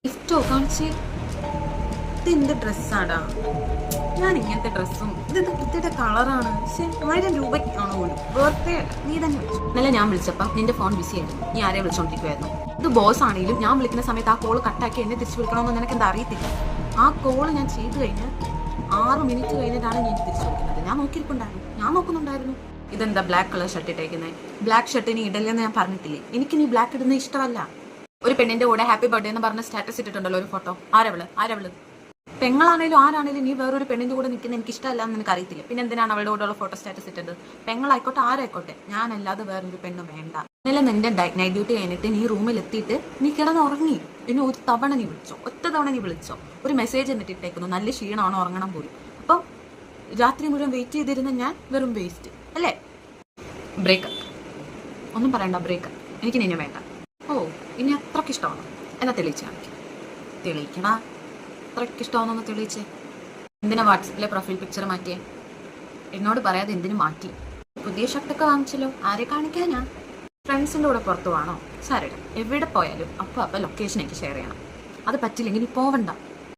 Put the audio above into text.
ഗിഫ്റ്റോ കാണിച്ച് ഇതെന്ത് ഡ്രസ്സാടാ? ഞാൻ ഇങ്ങനത്തെ ഡ്രസ്സും ഇതിന്റെ കളറാണ്. പക്ഷെ 1000 രൂപയ്ക്കാണോ പോലും വെറുതെ അല്ല. നീ തന്നെ വിളിച്ചു. ഇന്നലെ ഞാൻ വിളിച്ചപ്പം നിന്റെ ഫോൺ ബിസി ആയിരുന്നു. നീ ആരെയും വിളിച്ചോണ്ടിരിക്കുവായിരുന്നു. ഇത് ബോസ് ആണെങ്കിലും ഞാൻ വിളിക്കുന്ന സമയത്ത് ആ കോള് കട്ടാക്കി എന്നെ തിരിച്ചു വിളിക്കണമെന്ന് നിനക്ക് എന്താ അറിയത്തില്ല? ആ കോള് ഞാൻ ചെയ്തു കഴിഞ്ഞ് 6 മിനിറ്റ് കഴിഞ്ഞിട്ടാണ് ഞാൻ തിരിച്ചു വിളിക്കുന്നത്. ഞാൻ നോക്കിയിരിപ്പുണ്ടായിരുന്നു, ഞാൻ നോക്കുന്നുണ്ടായിരുന്നു. ഇതെന്താ ബ്ലാക്ക് കളർ ഷർട്ട് ഇട്ടേക്കുന്നത്? ബ്ലാക്ക് ഷർട്ട് ഇനി ഇടല്ലെന്ന് ഞാൻ പറഞ്ഞിട്ടില്ലേ? എനിക്ക് നീ ബ്ലാക്ക് ഇടുന്നത് ഇഷ്ടമല്ല. ഒരു പെണ്ണിന്റെ കൂടെ ഹാപ്പി ബർത്ത്ഡേ എന്ന് പറഞ്ഞ സ്റ്റാറ്റസ് ഇട്ടിട്ടുണ്ടല്ലോ ഒരു ഫോട്ടോ. ആരവള് പെങ്ങളാണേലും ആരാണേലും നീ വേറൊരു പെണ്ണിന്റെ കൂടെ നിൽക്കുന്ന എനിക്ക് ഇഷ്ടമല്ല എന്ന് നിനക്ക് അറിയത്തില്ല. പിന്നെ എന്തിനാണ് അവളുടെ കൂടെയുള്ള ഫോട്ടോ സ്റ്റാറ്റസ് ഇട്ടത്? പെങ്ങളായിക്കോട്ടെ ആരായിക്കോട്ടെ, ഞാനല്ലാതെ വേറൊരു പെണ്ണും വേണ്ട. ഇന്നലെ നിന്റെ നൈറ്റ് ഡ്യൂട്ടി കഴിഞ്ഞിട്ട് നീ റൂമിൽ എത്തിയിട്ട് നീ കിടന്നുറങ്ങി. പിന്നെ ഒരു തവണ നീ വിളിച്ചോ? ഒറ്റ തവണ നീ വിളിച്ചോ? ഒരു മെസ്സേജ് എന്നിട്ട് ഇട്ടേക്കുന്നു, നല്ല ക്ഷീണമാണോ ഉറങ്ങണം പോലും. അപ്പം രാത്രി മുഴുവൻ വെയിറ്റ് ചെയ്തിരുന്ന ഞാൻ വെറും വേസ്റ്റ് അല്ലേ? ബ്രേക്കപ്പ് ഒന്നും പറയണ്ട, ബ്രേക്കപ്പ്. എനിക്ക് നിന്നെ വേണ്ട. ഓ, ഇനി അത്രയ്ക്ക് ഇഷ്ടമാണോ? എന്നാ തെളിയിച്ച് കാണിക്കും. തെളിയിക്കണ അത്രയ്ക്ക് ഇഷ്ടമാണെന്നൊന്ന് തെളിയിച്ചേ. എന്തിനാ വാട്സപ്പിലെ പ്രൊഫൈൽ പിക്ചർ മാറ്റിയേ? എന്നോട് പറയാതെ എന്തിനു മാറ്റി? പുതിയ ഷർട്ടൊക്കെ വാങ്ങിച്ചല്ലോ, ആരെ കാണിക്കാനാ? ഫ്രണ്ട്സിൻ്റെ കൂടെ പുറത്തു പോകണോ? സാരമില്ല, എവിടെ പോയാലും അപ്പോൾ ലൊക്കേഷൻ എനിക്ക് ഷെയർ ചെയ്യണം. അത് പറ്റില്ലെങ്കിൽ നീ പോവണ്ട.